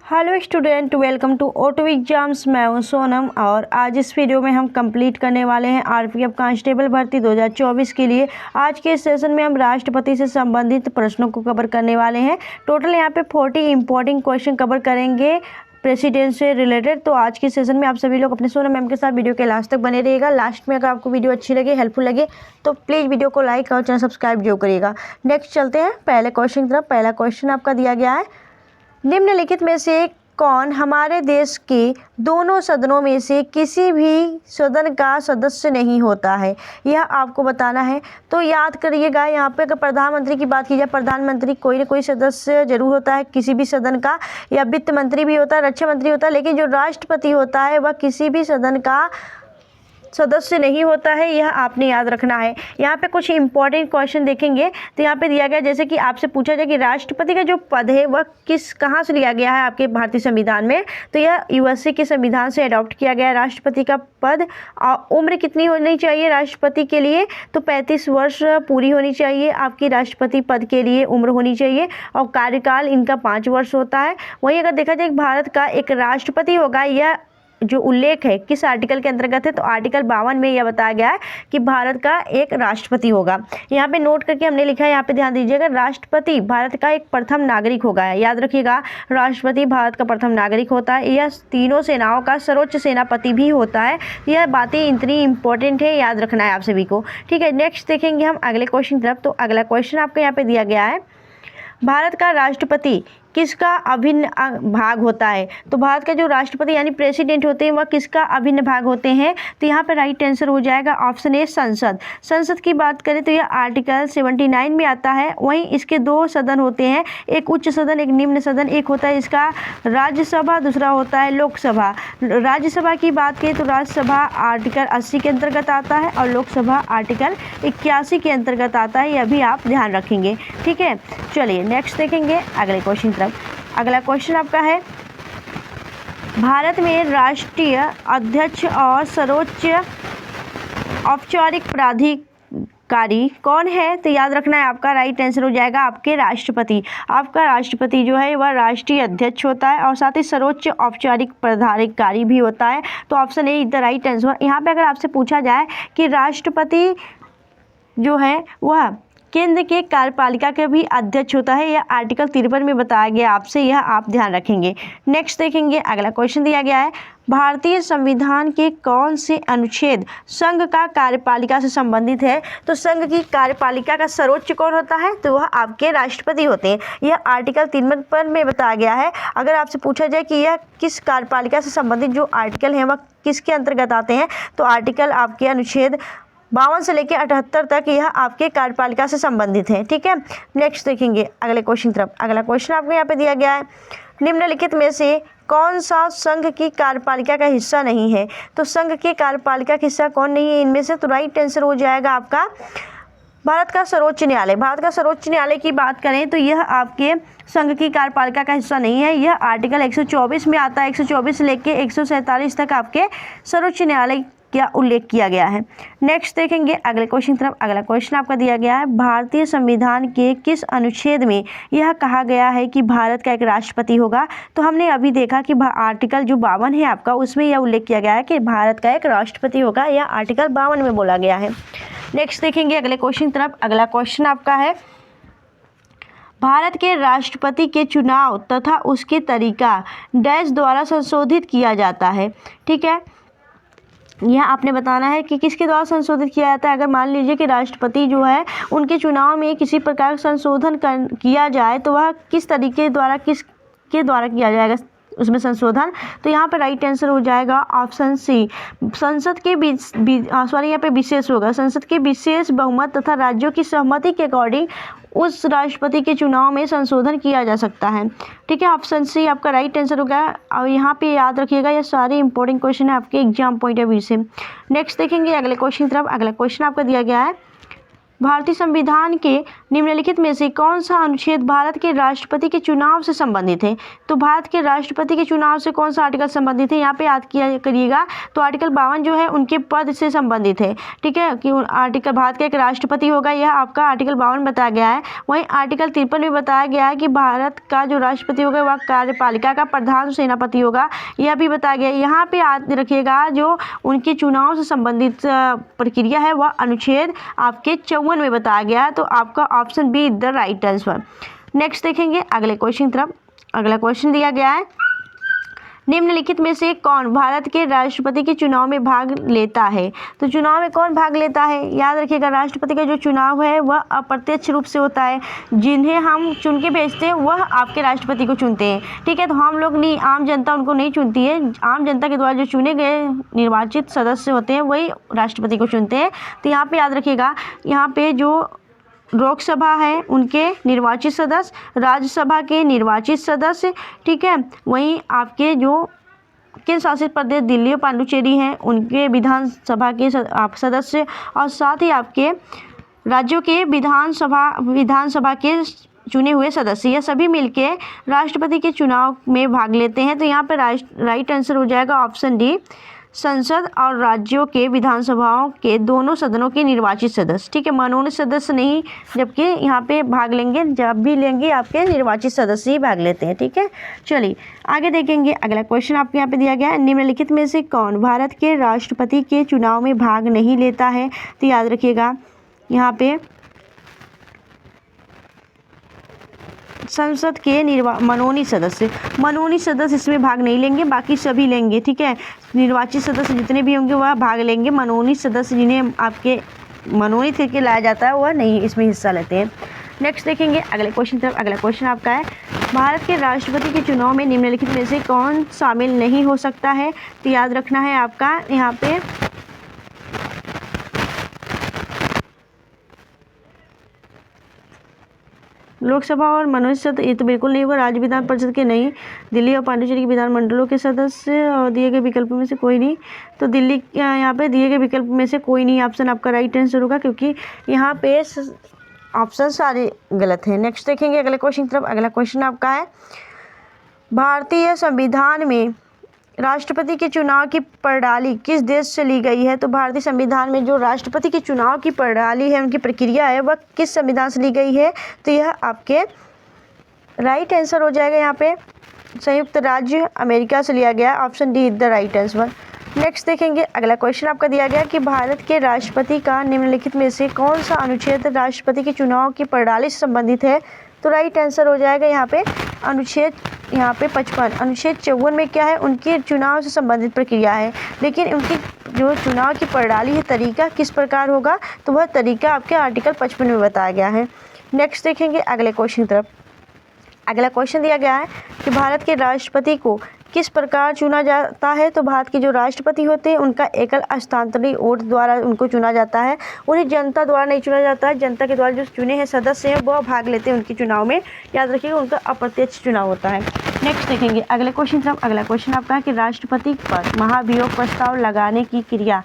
Hello student, welcome to auto exams. मैं हूं सोनम और आज इस वीडियो में हम कंप्लीट करने वाले हैं आरपीएफ कांस्टेबल भर्ती 2024 के लिए। आज के इस सेशन में हम राष्ट्रपति से संबंधित प्रश्नों को कवर करने वाले हैं। टोटल यहां पे 40 इंपॉर्टेंट क्वेश्चन कवर करेंगे प्रेसिडेंट से रिलेटेड। तो आज के सेशन में आप सभी लोग अपने सोनम मैम के साथ वीडियो के लास्ट तक बने रहिएगा। लास्ट में अगर आपको वीडियो अच्छी लगे, हेल्पफुल लगे तो प्लीज़ वीडियो को लाइक और चैनल सब्सक्राइब जरूर करिएगा। नेक्स्ट चलते हैं पहले क्वेश्चन की तरफ। पहला क्वेश्चन आपका दिया गया है, निम्नलिखित में से कौन हमारे देश के दोनों सदनों में से किसी भी सदन का सदस्य नहीं होता है, यह आपको बताना है। तो याद करिएगा, यहाँ पे अगर प्रधानमंत्री की बात की जाए, प्रधानमंत्री कोई ना कोई सदस्य जरूर होता है किसी भी सदन का, या वित्त मंत्री भी होता है, रक्षा मंत्री होता है, लेकिन जो राष्ट्रपति होता है वह किसी भी सदन का सदस्य नहीं होता है, यह आपने याद रखना है। यहाँ पे कुछ इंपॉर्टेंट क्वेश्चन देखेंगे तो यहाँ पे दिया गया, जैसे कि आपसे पूछा जाए कि राष्ट्रपति का जो पद है वह कहाँ से लिया गया है आपके भारतीय संविधान में, तो यह यूएसए के संविधान से अडॉप्ट किया गया है राष्ट्रपति का पद। उम्र कितनी होनी चाहिए राष्ट्रपति के लिए, तो 35 वर्ष पूरी होनी चाहिए आपकी राष्ट्रपति पद के लिए उम्र होनी चाहिए, और कार्यकाल इनका 5 वर्ष होता है। वहीं अगर देखा जाए भारत का एक राष्ट्रपति होगा, यह जो उल्लेख है किस आर्टिकल के अंतर्गत है, तो आर्टिकल 52 में यह बताया गया है कि भारत का एक राष्ट्रपति होगा। यहाँ पे नोट करके हमने लिखा है, यहाँ पे ध्यान दीजिएगा, राष्ट्रपति भारत का एक प्रथम नागरिक होगा। याद रखिएगा, राष्ट्रपति भारत का प्रथम नागरिक होता है, यह तीनों सेनाओं का सर्वोच्च सेनापति भी होता है। यह बातें इतनी इंपॉर्टेंट है, याद रखना है आप सभी को। ठीक है, नेक्स्ट देखेंगे हम अगले क्वेश्चन की तरफ। तो अगला क्वेश्चन आपको यहाँ पे दिया गया है, भारत का राष्ट्रपति किसका अभिन्न भाग होता है। तो भारत का जो राष्ट्रपति यानी प्रेसिडेंट होते हैं वह किसका अभिन्न भाग होते हैं, तो यहाँ पे राइट आंसर हो जाएगा ऑप्शन ए, संसद। संसद की बात करें तो यह आर्टिकल 79 में आता है। वहीं इसके 2 सदन होते हैं, एक उच्च सदन, एक निम्न सदन। एक होता है इसका राज्यसभा, दूसरा होता है लोकसभा। राज्यसभा की बात करें तो राज्यसभा आर्टिकल 80 के अंतर्गत आता है और लोकसभा आर्टिकल 81 के अंतर्गत आता है, यह भी आप ध्यान रखेंगे। ठीक है, चलिए नेक्स्ट देखेंगे अगले क्वेश्चन तरफ। अगला क्वेश्चन आपका है, भारत में राष्ट्रीय अध्यक्ष और सर्वोच्च औपचारिक प्राधिकारी कौन है, तो याद रखना है आपका राइट आंसर हो जाएगा आपके राष्ट्रपति। आपका राष्ट्रपति जो है वह राष्ट्रीय अध्यक्ष होता है और साथ ही सर्वोच्च औपचारिक प्राधिकारी भी होता है। तो option A is the right answer. यहाँ पे अगर आपसे पूछा जाए कि राष्ट्रपति जो है वह केंद्र के कार्यपालिका के भी अध्यक्ष होता है, यह आर्टिकल 53 में बताया गया आपसे, यह आप ध्यान रखेंगे। नेक्स्ट देखेंगे अगला क्वेश्चन दिया गया है, भारतीय संविधान के कौन से अनुच्छेद संघ का कार्यपालिका से संबंधित है। तो संघ की कार्यपालिका का सर्वोच्च कौन होता है, तो वह आपके राष्ट्रपति होते हैं, यह आर्टिकल 53 में बताया गया है। अगर आपसे पूछा जाए कि यह किस कार्यपालिका से संबंधित जो आर्टिकल हैं वह किसके अंतर्गत आते हैं, तो आर्टिकल आपके अनुच्छेद 52 से लेकर 78 तक यह आपके कार्यपालिका से संबंधित है। ठीक है, नेक्स्ट देखेंगे अगले क्वेश्चन तरफ। अगला क्वेश्चन आपको यहाँ पे दिया गया है, निम्नलिखित में से कौन सा संघ की कार्यपालिका का हिस्सा नहीं है। तो संघ के कार्यपालिका का हिस्सा कौन नहीं है इनमें से, तो राइट आंसर हो जाएगा आपका भारत का सर्वोच्च न्यायालय। भारत का सर्वोच्च न्यायालय की बात करें तो यह आपके संघ की कार्यपालिका का हिस्सा नहीं है, यह आर्टिकल 124 में आता है। 124 से लेकर 147 तक आपके सर्वोच्च न्यायालय क्या उल्लेख किया गया है। नेक्स्ट देखेंगे अगले क्वेश्चन तरफ। अगला क्वेश्चन आपका दिया गया है, भारतीय संविधान के किस अनुच्छेद में यह कहा गया है कि भारत का एक राष्ट्रपति होगा। तो हमने अभी देखा कि आर्टिकल जो 52 है आपका, उसमें यह उल्लेख किया गया है कि भारत का एक राष्ट्रपति होगा, यह आर्टिकल 52 में बोला गया है। नेक्स्ट देखेंगे अगले क्वेश्चन तरफ। अगला क्वेश्चन आपका है, भारत के राष्ट्रपति के चुनाव तथा उसके तरीका डैश द्वारा संशोधित किया जाता है। ठीक है, यह आपने बताना है कि किसके द्वारा संशोधित किया जाता है। अगर मान लीजिए कि राष्ट्रपति जो है उनके चुनाव में किसी प्रकार संशोधन किया जाए तो वह किस तरीके द्वारा किसके द्वारा किया जाएगा उसमें संशोधन, तो यहाँ पे राइट आंसर हो जाएगा ऑप्शन सी, संसद के यहाँ पे विशेष होगा, संसद के विशेष बहुमत तथा राज्यों की सहमति के अकॉर्डिंग उस राष्ट्रपति के चुनाव में संशोधन किया जा सकता है। ठीक है, ऑप्शन सी आपका राइट आंसर होगा। और यहाँ पे याद रखिएगा ये सारे इंपॉर्टेंट क्वेश्चन है आपके एग्जाम पॉइंट ऑफ व्यू से। नेक्स्ट देखेंगे अगले क्वेश्चन की तरफ। अगला क्वेश्चन आपका दिया गया है, भारतीय संविधान के निम्नलिखित में से कौन सा अनुच्छेद भारत के राष्ट्रपति के चुनाव से संबंधित है? तो भारत के राष्ट्रपति के चुनाव से कौन सा आर्टिकल संबंधित है, यहाँ पे याद किया करिएगा। तो आर्टिकल 52 जो है उनके पद से संबंधित है, ठीक है, कि आर्टिकल भारत का एक राष्ट्रपति होगा, यह आपका आर्टिकल 52 बताया गया है। वहीं आर्टिकल 53 में बताया गया है कि भारत का जो राष्ट्रपति होगा वह कार्यपालिका का प्रधान सेनापति होगा, यह भी बताया गया है। यहाँ पे याद रखिएगा जो उनके चुनाव से संबंधित प्रक्रिया है वह अनुच्छेद आपके 54 में बताया गया है। तो आपका option be the right answer. Next देखेंगे अगले क्वेश्चन तरफ। अगला क्वेश्चन दिया गया है, निम्नलिखित में से कौन भारत के राष्ट्रपति के चुनाव में भाग लेता है? तो चुनाव में कौन भाग लेता है? याद रखिएगा राष्ट्रपति का जो चुनाव है वह अप्रत्यक्ष रूप से होता है, जिन्हें हम चुन के भेजते हैं वह आपके राष्ट्रपति को चुनते हैं, ठीक है। तो हम लोग नहीं, आम जनता उनको नहीं चुनती है, आम जनता के द्वारा जो चुने गए निर्वाचित सदस्य होते हैं वही राष्ट्रपति को चुनते हैं। तो यहाँ पर याद रखिएगा, यहाँ पर जो लोकसभा है उनके निर्वाचित सदस्य, राज्यसभा के निर्वाचित सदस्य, ठीक है। वहीं आपके जो केंद्र शासित प्रदेश दिल्ली और पांडुचेरी हैं उनके विधानसभा के सदस्य, और साथ ही आपके राज्यों के विधानसभा के चुने हुए सदस्य, यह सभी मिलके राष्ट्रपति के चुनाव में भाग लेते हैं। तो यहाँ पर राइट आंसर हो जाएगा ऑप्शन डी, संसद और राज्यों के विधानसभाओं के दोनों सदनों के निर्वाचित सदस्य, ठीक है, मनोनीत सदस्य नहीं, जबकि यहाँ पे भाग लेंगे, जब भी लेंगे आपके निर्वाचित सदस्य ही भाग लेते हैं, ठीक है। चलिए आगे देखेंगे अगला क्वेश्चन आपके यहाँ पे दिया गया है, निम्नलिखित में से कौन भारत के राष्ट्रपति के चुनाव में भाग नहीं लेता है? तो याद रखिएगा यहाँ पे संसद के मनोनीत सदस्य इसमें भाग नहीं लेंगे, बाकी सभी लेंगे, ठीक है। निर्वाचित सदस्य जितने भी होंगे वह भाग लेंगे, मनोनीत सदस्य जिन्हें आपके मनोनीत करके लाया जाता है वह नहीं इसमें हिस्सा लेते हैं। नेक्स्ट देखेंगे अगले क्वेश्चन तरफ। अगला क्वेश्चन आपका है, भारत के राष्ट्रपति के चुनाव में निम्नलिखित में से कौन शामिल नहीं हो सकता है? तो याद रखना है आपका यहाँ पे लोकसभा और मनोनीत सदस्य, ये तो बिल्कुल नहीं होगा। राज्य विधान परिषद के नहीं, दिल्ली और पांडुचेरी के विधानमंडलों के सदस्य और दिए गए विकल्प में से कोई नहीं। तो दिल्ली यहाँ पे दिए गए विकल्प में से कोई नहीं ऑप्शन आपका राइट आंसर होगा, क्योंकि यहाँ पे ऑप्शन सारे गलत हैं। नेक्स्ट देखेंगे अगले क्वेश्चन की तरफ। अगला क्वेश्चन आपका है, भारतीय संविधान में राष्ट्रपति के चुनाव की प्रणाली किस देश से ली गई है? तो भारतीय संविधान में जो राष्ट्रपति के चुनाव की प्रणाली है, उनकी प्रक्रिया है, वह किस संविधान से ली गई है? तो यह आपके राइट आंसर हो जाएगा यहाँ पे संयुक्त राज्य अमेरिका से लिया गया, option D the right answer. Next देखेंगे अगला क्वेश्चन आपका दिया गया कि भारत के राष्ट्रपति का निम्नलिखित में से कौन सा अनुच्छेद राष्ट्रपति के चुनाव की प्रणाली से संबंधित है? तो राइट आंसर हो जाएगा यहाँ पे अनुच्छेद 55। अनुच्छेद 54 में क्या है, उनके चुनाव से संबंधित प्रक्रिया है, लेकिन उनकी जो चुनाव की प्रणाली है, तरीका किस प्रकार होगा, तो वह तरीका आपके आर्टिकल 55 में बताया गया है। नेक्स्ट देखेंगे अगले क्वेश्चन की तरफ। अगला क्वेश्चन दिया गया है कि भारत के राष्ट्रपति को किस प्रकार चुना जाता है? तो भारत के जो राष्ट्रपति होते हैं उनका एकल हस्तांतरी वोट द्वारा उनको चुना जाता है, उन्हें जनता द्वारा नहीं चुना जाता है। जनता के द्वारा जो चुने हैं सदस्य हैं वह भाग लेते हैं उनके चुनाव में, याद रखिएगा उनका अप्रत्यक्ष चुनाव होता है। नेक्स्ट देखेंगे अगले क्वेश्चन तरफ। अगला क्वेश्चन आपका है कि राष्ट्रपति पर महाभियोग प्रस्ताव लगाने की क्रिया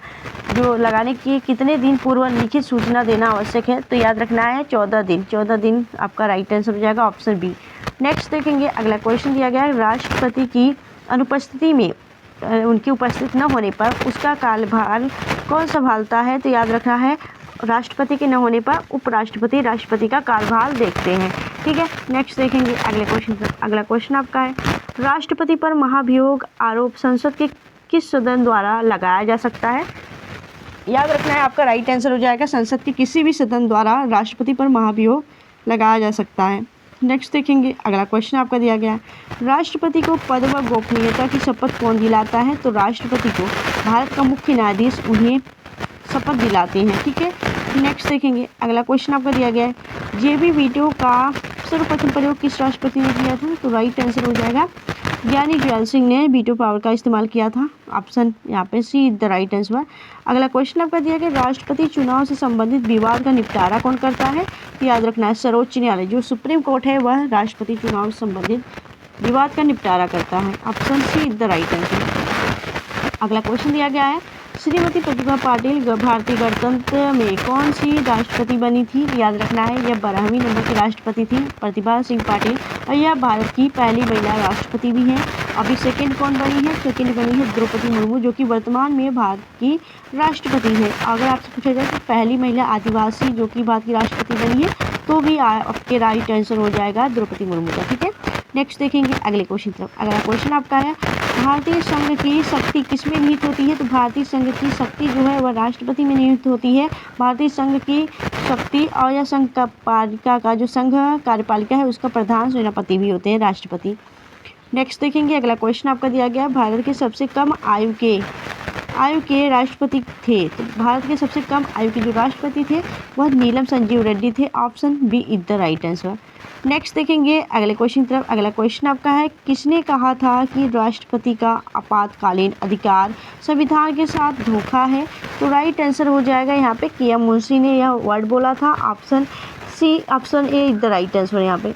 जो लगाने की कितने दिन पूर्व लिखित सूचना देना आवश्यक है? तो याद रखना है 14 दिन। 14 दिन आपका राइट आंसर हो जाएगा, ऑप्शन बी। नेक्स्ट देखेंगे अगला क्वेश्चन दिया गया है, राष्ट्रपति की अनुपस्थिति में उनकी उपस्थित न होने पर उसका कार्यभार कौन संभालता है? तो याद रखना है राष्ट्रपति के न होने पर उपराष्ट्रपति राष्ट्रपति का कार्यभार देखते हैं, ठीक है। नेक्स्ट देखेंगे अगले क्वेश्चन पर। अगला क्वेश्चन आपका है, राष्ट्रपति पर महाभियोग आरोप संसद के किस सदन द्वारा लगाया जा सकता है? याद रखना है आपका राइट आंसर हो जाएगा संसद के किसी भी सदन द्वारा राष्ट्रपति पर महाभियोग लगाया जा सकता है। नेक्स्ट देखेंगे अगला क्वेश्चन आपका दिया गया है, राष्ट्रपति को पद व गोपनीयता की शपथ कौन दिलाता है? तो राष्ट्रपति को भारत का मुख्य न्यायाधीश उन्हें शपथ दिलाते हैं, ठीक है। नेक्स्ट देखेंगे अगला क्वेश्चन आपका दिया गया है, जेबी वीटो का सर्वप्रथम प्रयोग किस राष्ट्रपति ने किया था? तो राइट आंसर हो जाएगा ज्ञानी जैल सिंह ने वीटो पावर का इस्तेमाल किया था, ऑप्शन यहाँ पे सी द राइट आंसर। अगला क्वेश्चन आपका दिया गया, राष्ट्रपति चुनाव से संबंधित विवाद का निपटारा कौन करता है? तो याद रखना है सर्वोच्च न्यायालय, जो सुप्रीम कोर्ट है वह राष्ट्रपति चुनाव से संबंधित विवाद का निपटारा करता है, option see the right answer. अगला क्वेश्चन दिया गया है, श्रीमती प्रतिभा पाटिल भारतीय गणतंत्र में कौन सी राष्ट्रपति बनी थी? याद रखना है, यह 12वीं नंबर की राष्ट्रपति थी प्रतिभा सिंह पाटिल, और यह भारत की पहली महिला राष्ट्रपति भी हैं। अभी सेकंड कौन बनी है? सेकंड बनी है द्रौपदी मुर्मू, जो कि वर्तमान में भारत की राष्ट्रपति है। अगर आपसे पूछा जाए तो पहली महिला आदिवासी जो कि भारत की राष्ट्रपति बनी है, तो भी आपके राइट आंसर हो जाएगा द्रौपदी मुर्मू का। ठीक है, नेक्स्ट देखेंगे अगले क्वेश्चन तरफ। अगला क्वेश्चन आपका है, भारतीय संघ की शक्ति किसमें निहित होती है? तो भारतीय संघ की शक्ति जो है वह राष्ट्रपति में निहित होती है। भारतीय संघ की शक्ति और यह संघ पालिका का जो संघ कार्यपालिका है उसका प्रधान सेनापति भी होते हैं, राष्ट्रपति। नेक्स्ट देखेंगे अगला क्वेश्चन आपका दिया गया, भारत के सबसे कम आयु के राष्ट्रपति थे। तो भारत के सबसे कम आयु के जो राष्ट्रपति थे वह नीलम संजीव रेड्डी थे। Option B is the right answer. Next देखेंगे अगले क्वेश्चन तरफ। अगला क्वेश्चन आपका है, किसने कहा था कि राष्ट्रपति का आपातकालीन अधिकार संविधान के साथ धोखा है? तो राइट आंसर हो जाएगा यहाँ पे के एम मुंशी ने यह वर्ड बोला था। Option C, option A is the right answer यहाँ पे।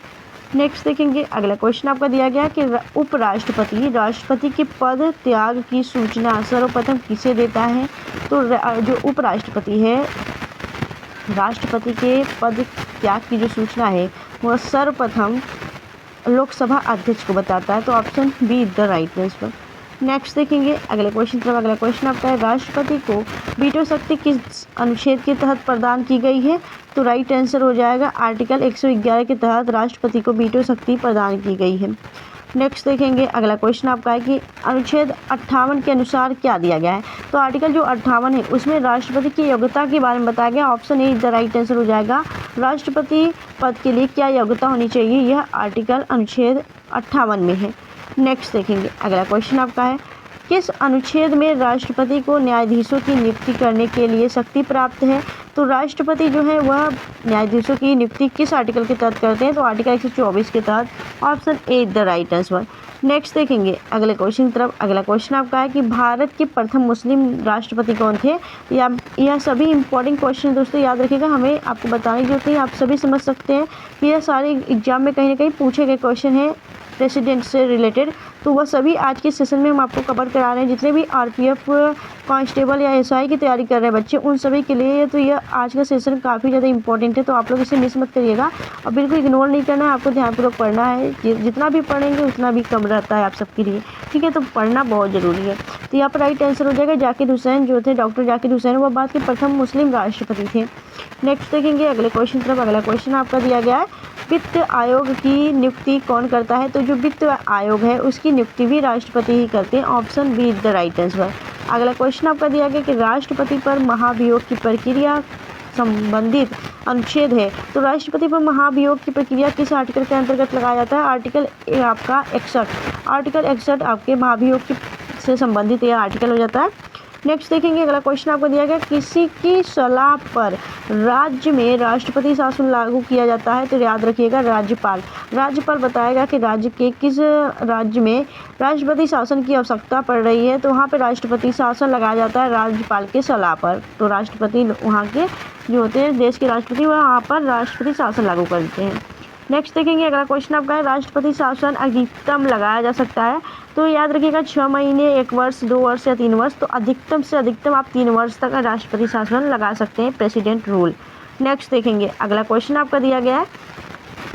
नेक्स्ट देखेंगे अगला क्वेश्चन आपका दिया गया कि उपराष्ट्रपति राष्ट्रपति के पद त्याग की सूचना सर्वप्रथम किसे देता है? तो जो उपराष्ट्रपति है, राष्ट्रपति के पद त्याग की जो सूचना है वह सर्वप्रथम लोकसभा अध्यक्ष को बताता है। तो option B is the right answer. Next देखेंगे अगले क्वेश्चन तरफ। अगला क्वेश्चन आपका है, राष्ट्रपति को वीटो शक्ति किस अनुच्छेद के तहत प्रदान की गई है? तो राइट आंसर हो जाएगा आर्टिकल 111 के तहत राष्ट्रपति को वीटो शक्ति प्रदान की गई है। नेक्स्ट देखेंगे अगला क्वेश्चन आपका है कि अनुच्छेद 58 के अनुसार क्या दिया गया है? तो आर्टिकल जो 58 है उसमें राष्ट्रपति की योग्यता के बारे में बताया गया। Option A is the right answer हो जाएगा। राष्ट्रपति पद के लिए क्या योग्यता होनी चाहिए, यह आर्टिकल अनुच्छेद 58 में है। नेक्स्ट देखेंगे अगला क्वेश्चन आपका है, किस अनुच्छेद में राष्ट्रपति को न्यायाधीशों की नियुक्ति करने के लिए शक्ति प्राप्त है? तो राष्ट्रपति जो है वह न्यायाधीशों की नियुक्ति किस आर्टिकल के तहत करते हैं? तो आर्टिकल 124 के तहत। Option A is the right answer. Next देखेंगे अगले क्वेश्चन की तरफ। अगला क्वेश्चन आपका है कि भारत के प्रथम मुस्लिम राष्ट्रपति कौन थे? यह सभी इंपॉर्टेंट क्वेश्चन दोस्तों याद रखिएगा, हमें आपको बताने की जरूरत है। आप सभी समझ सकते हैं कि यह सारे एग्जाम में कहीं ना कहीं पूछे गए क्वेश्चन हैं प्रेसिडेंट से रिलेटेड, तो वह सभी आज के सेशन में हम आपको कवर करा रहे हैं। जितने भी आरपीएफ कांस्टेबल या एसआई की तैयारी कर रहे हैं बच्चे, उन सभी के लिए तो यह आज का सेशन काफ़ी ज़्यादा इंपॉर्टेंट है, तो आप लोग इसे मिस मत करिएगा और बिल्कुल इग्नोर नहीं करना है, आपको ध्यानपूर्वक पढ़ना है। जितना भी पढ़ेंगे उतना भी कम रहता है आप सबके लिए, ठीक है? तो पढ़ना बहुत ज़रूरी है। तो यहाँ पर राइट आंसर हो जाएगा जाकिर हुसैन जो थे, डॉक्टर जाकिर हुसैन, वह भारत के प्रथम मुस्लिम राष्ट्रपति थे। नेक्स्ट देखेंगे अगले क्वेश्चन तरफ। अगला क्वेश्चन आपका दिया गया है, वित्त आयोग की नियुक्ति कौन करता है? तो जो वित्त आयोग है उसकी नियुक्ति भी राष्ट्रपति ही करते हैं। Option B is the right answer. अगला क्वेश्चन आपका दिया गया कि राष्ट्रपति पर महाभियोग की प्रक्रिया संबंधित अनुच्छेद है। तो राष्ट्रपति पर महाभियोग की प्रक्रिया किस आर्टिकल के अंतर्गत लगाया जाता है? आर्टिकल आपका 61। आर्टिकल 61 आपके महाभियोग से संबंधित यह आर्टिकल हो जाता है। नेक्स्ट देखेंगे अगला क्वेश्चन आपको दिया गया, किसी की सलाह पर राज्य में राष्ट्रपति शासन लागू किया जाता है? तो याद रखिएगा राज्यपाल। राज्यपाल बताएगा कि राज्य के किस राज्य में राष्ट्रपति शासन की आवश्यकता पड़ रही है, तो वहाँ पे राष्ट्रपति शासन लगाया जाता है राज्यपाल के सलाह पर। तो राष्ट्रपति वहाँ के जो होते हैं देश के राष्ट्रपति, वहाँ पर राष्ट्रपति शासन लागू करते हैं। नेक्स्ट देखेंगे अगला क्वेश्चन आपका है, राष्ट्रपति शासन अधिकतम लगाया जा सकता है? तो याद रखिएगा 6 महीने, 1 वर्ष, 2 वर्ष या 3 वर्ष। तो अधिकतम से अधिकतम आप 3 वर्ष तक राष्ट्रपति शासन लगा सकते हैं, प्रेसिडेंट रूल। नेक्स्ट देखेंगे अगला क्वेश्चन आपका दिया गया है,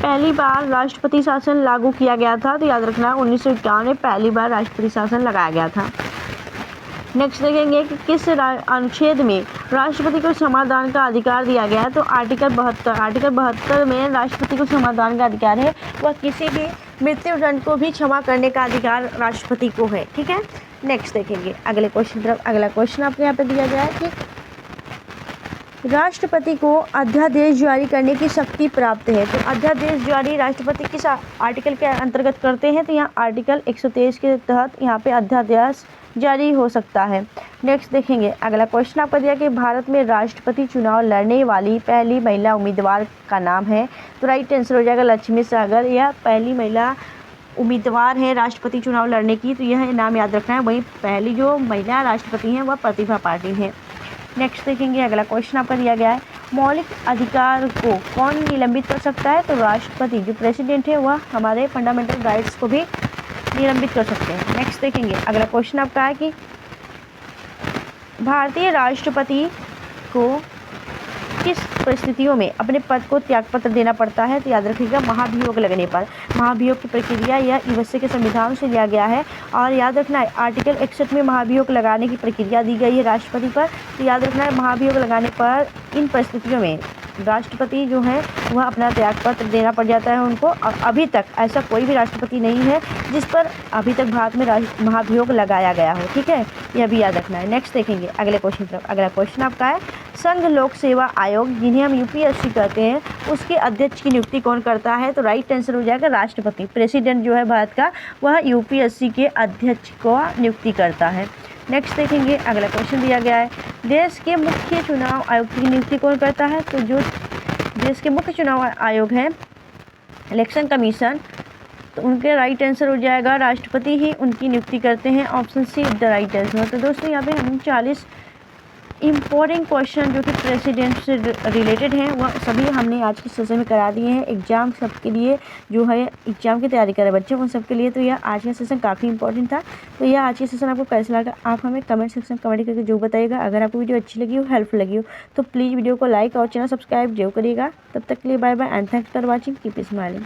पहली बार राष्ट्रपति शासन लागू किया गया था? तो याद रखना 1951 में पहली बार राष्ट्रपति शासन लगाया गया था। नेक्स्ट देखेंगे कि किस अनुच्छेद में राष्ट्रपति को समाधान का अधिकार दिया गया है? तो आर्टिकल 72। आर्टिकल 72 में राष्ट्रपति को समाधान का अधिकार है, वह किसी भी मृत्युदंड को भी क्षमा करने का अधिकार राष्ट्रपति को है, ठीक है? नेक्स्ट देखेंगे अगले क्वेश्चन तरफ। अगला क्वेश्चन आपके यहाँ पे दिया गया है कि राष्ट्रपति को अध्यादेश जारी करने की शक्ति प्राप्त है। तो अध्यादेश जारी राष्ट्रपति किस आर्टिकल के अंतर्गत करते हैं? तो यहाँ आर्टिकल 123 के तहत यहाँ पे अध्यादेश जारी हो सकता है। नेक्स्ट देखेंगे अगला क्वेश्चन आपका दिया कि भारत में राष्ट्रपति चुनाव लड़ने वाली पहली महिला उम्मीदवार का नाम है? तो राइट आंसर हो जाएगा लक्ष्मी सहगल। यह पहली महिला उम्मीदवार है राष्ट्रपति चुनाव लड़ने की, तो यह नाम याद रखना है। वहीं पहली जो महिला राष्ट्रपति हैं वह प्रतिभा पाटिल है। नेक्स्ट देखेंगे अगला क्वेश्चन आपका दिया गया है, मौलिक अधिकार को कौन निलंबित कर सकता है? तो राष्ट्रपति जो प्रेसिडेंट है वह हमारे फंडामेंटल राइट्स को भी निलंबित कर सकते हैं। नेक्स्ट देखेंगे अगला क्वेश्चन आपका है कि भारतीय राष्ट्रपति को किस परिस्थितियों में अपने पद को त्यागपत्र देना पड़ता है? तो याद रखिएगा, महाभियोग लगने पर। महाभियोग की प्रक्रिया यह यूएसए के संविधान से लिया गया है और याद रखना है आर्टिकल 61 में महाभियोग लगाने की प्रक्रिया दी गई है राष्ट्रपति पर। तो याद रखना है महाभियोग लगाने पर इन परिस्थितियों में राष्ट्रपति जो है वह अपना त्यागपत्र देना पड़ जाता है उनको। और अभी तक ऐसा कोई भी राष्ट्रपति नहीं है जिस पर अभी तक भारत में महाभियोग लगाया गया हो। ठीक है, यह भी याद रखना है। नेक्स्ट देखेंगे अगले क्वेश्चन तरफ। अगला क्वेश्चन आपका है, संघ लोक सेवा आयोग जिन्हें हम यूपीएससी कहते हैं उसके अध्यक्ष की नियुक्ति कौन करता है? तो राइट आंसर हो जाएगा राष्ट्रपति। प्रेसिडेंट जो है भारत का वह यूपीएससी के अध्यक्ष को नियुक्ति करता है। नेक्स्ट देखेंगे अगला क्वेश्चन दिया गया है, देश के मुख्य चुनाव आयुक्त की नियुक्ति कौन करता है? तो जो देश के मुख्य चुनाव आयोग है इलेक्शन कमीशन, तो उनके राइट आंसर हो जाएगा राष्ट्रपति ही उनकी नियुक्ति करते हैं। Option see the right answer. तो दोस्तों यहाँ पे हम 40 इम्पोर्टेंट क्वेश्चन जो कि प्रेसिडेंट से रिलेटेड हैं वह सभी हमने आज के सेशन में करा दिए हैं। एग्जाम सबके लिए जो है एग्जाम की तैयारी कर रहे बच्चे उन सबके लिए तो यह आज का सेशन काफ़ी इंपॉर्टेंट था। तो यह आज के सेशन आपको कैसा लगा आप हमें कमेंट सेक्शन कमेंट करके जो बताइएगा। अगर आपको वीडियो अच्छी लगी हो, हेल्पफुल लगी हो तो प्लीज़ वीडियो को लाइक और चैनल सब्सक्राइब जरूर करिएगा। तब तक के लिए bye bye and thanks for watching, keep smiling.